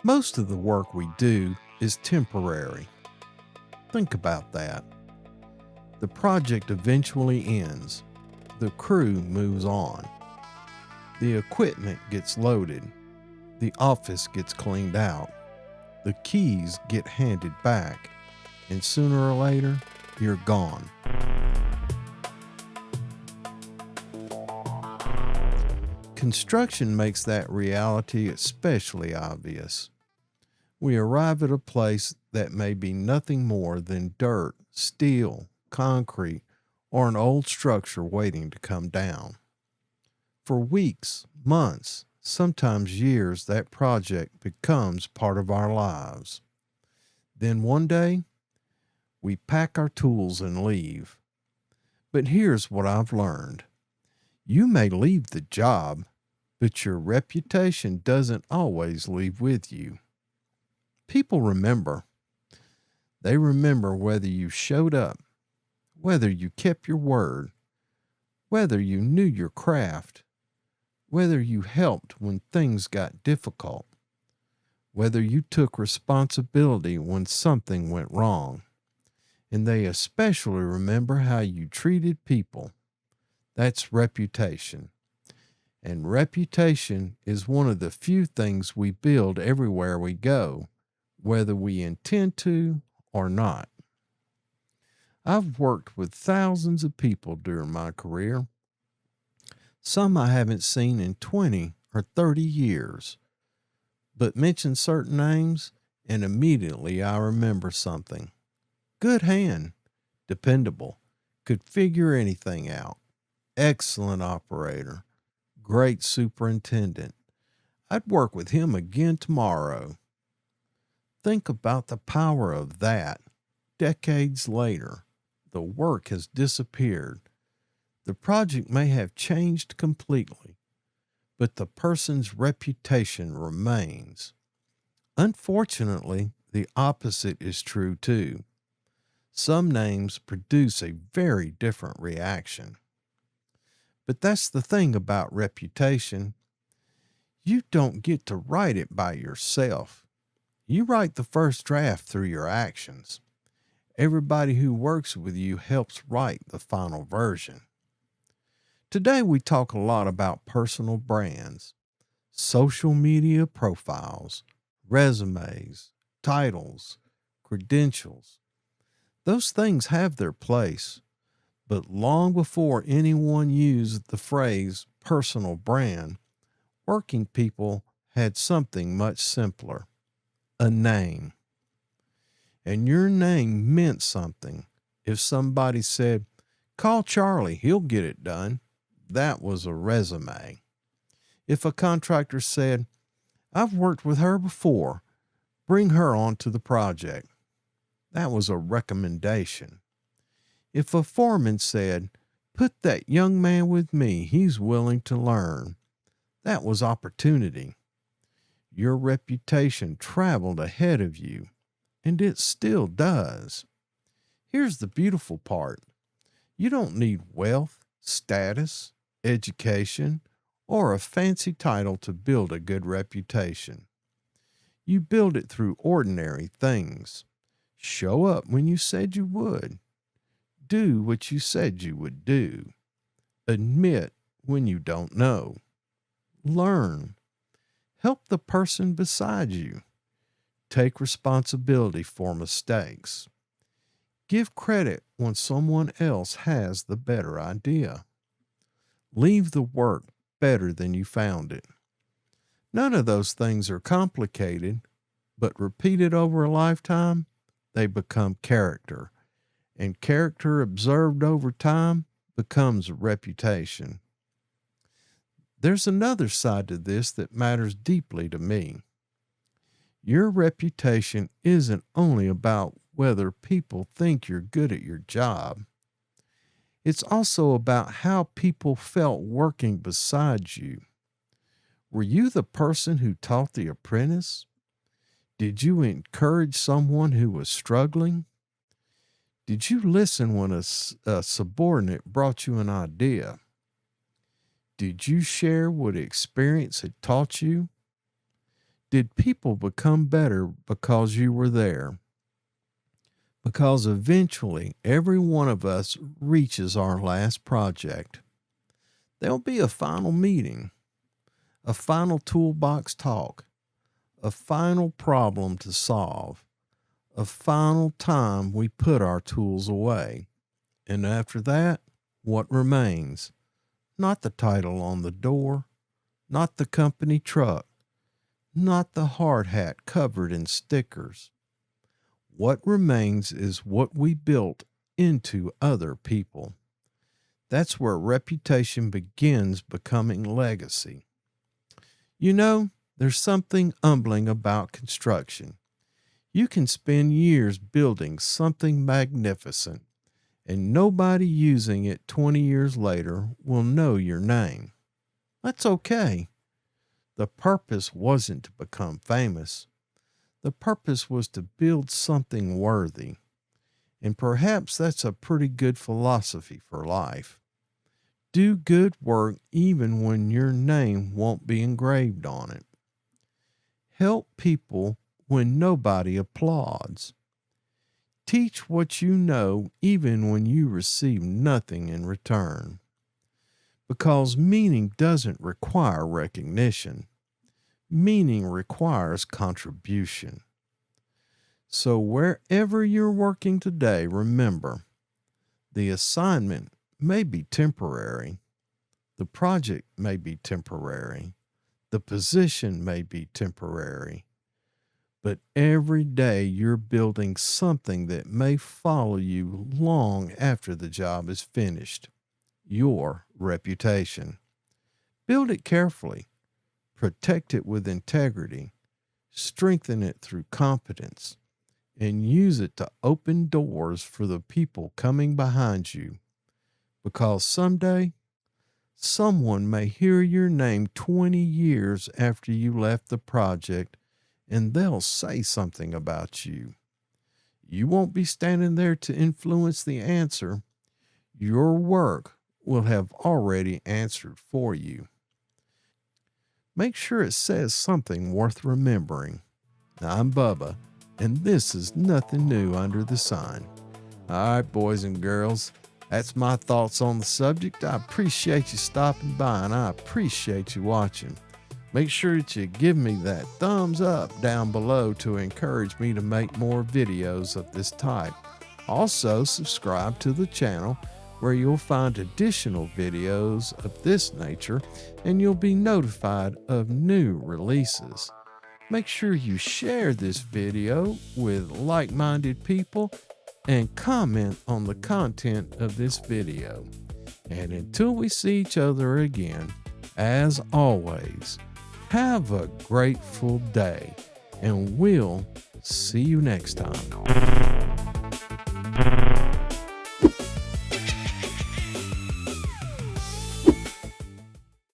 Most of the work we do is temporary. Think about that. The project eventually ends. The crew moves on. The equipment gets loaded. The office gets cleaned out. The keys get handed back. And sooner or later, you're gone. Construction makes that reality especially obvious. We arrive at a place that may be nothing more than dirt, steel, concrete, or an old structure waiting to come down. For weeks, months, sometimes years, that project becomes part of our lives. Then one day, we pack our tools and leave. But here's what I've learned. You may leave the job, but your reputation doesn't always leave with you. People remember. They remember whether you showed up, whether you kept your word, whether you knew your craft, whether you helped when things got difficult, whether you took responsibility when something went wrong. And they especially remember how you treated people. That's reputation. And reputation is one of the few things we build everywhere we go, whether we intend to or not. I've worked with thousands of people during my career. Some I haven't seen in 20 or 30 years. But mention certain names and immediately I remember something. Good hand, dependable, could figure anything out, excellent operator, great superintendent. I'd work with him again tomorrow. Think about the power of that. Decades later, the work has disappeared. The project may have changed completely, but the person's reputation remains. Unfortunately, the opposite is true too. Some names produce a very different reaction. But that's the thing about reputation. You don't get to write it by yourself. You write the first draft through your actions. Everybody who works with you helps write the final version. Today we talk a lot about personal brands, social media profiles, resumes, titles, credentials. Those things have their place, but long before anyone used the phrase personal brand, working people had something much simpler, a name. And your name meant something. If somebody said, "Call Charlie, he'll get it done," that was a resume. If a contractor said, "I've worked with her before, bring her onto the project," that was a recommendation. If a foreman said, "Put that young man with me, he's willing to learn," that was opportunity. Your reputation traveled ahead of you, and it still does. Here's the beautiful part. You don't need wealth, status, education, or a fancy title to build a good reputation. You build it through ordinary things. Show up when you said you would. Do what you said you would do. Admit when you don't know. Learn. Help the person beside you. Take responsibility for mistakes. Give credit when someone else has the better idea. Leave the work better than you found it. None of those things are complicated, but repeated over a lifetime, they become character. And character observed over time becomes reputation. There's another side to this that matters deeply to me. Your reputation isn't only about whether people think you're good at your job. It's also about how people felt working beside you. Were you the person who taught the apprentice? Did you encourage someone who was struggling? Did you listen when a subordinate brought you an idea? Did you share what experience had taught you? Did people become better because you were there? Because eventually every one of us reaches our last project. There'll be a final meeting, a final toolbox talk, a final problem to solve, a final time we put our tools away. And after that, what remains? Not the title on the door, not the company truck, not the hard hat covered in stickers. What remains is what we built into other people. That's where reputation begins becoming legacy. You know, there's something humbling about construction. You can spend years building something magnificent, and nobody using it 20 years later will know your name. That's okay. The purpose wasn't to become famous. The purpose was to build something worthy. And perhaps that's a pretty good philosophy for life. Do good work even when your name won't be engraved on it. Help people when nobody applauds. Teach what you know even when you receive nothing in return. Because meaning doesn't require recognition. Meaning requires contribution. So wherever you're working today, remember, the assignment may be temporary. The project may be temporary. The position may be temporary. But every day you're building something that may follow you long after the job is finished. Your reputation. Build it carefully. Protect it with integrity. Strengthen it through competence. And use it to open doors for the people coming behind you. Because someday, someone may hear your name 20 years after you left the project, and they'll say something about you. You won't be standing there to influence the answer. Your work will have already answered for you. Make sure it says something worth remembering. I'm Bubba, and this is Nothing New Under the Sun. All right, boys and girls, that's my thoughts on the subject. I appreciate you stopping by, and I appreciate you watching. Make sure that you give me that thumbs up down below to encourage me to make more videos of this type. Also, subscribe to the channel where you'll find additional videos of this nature, and you'll be notified of new releases. Make sure you share this video with like-minded people and comment on the content of this video. And until we see each other again, as always, have a grateful day, and we'll see you next time.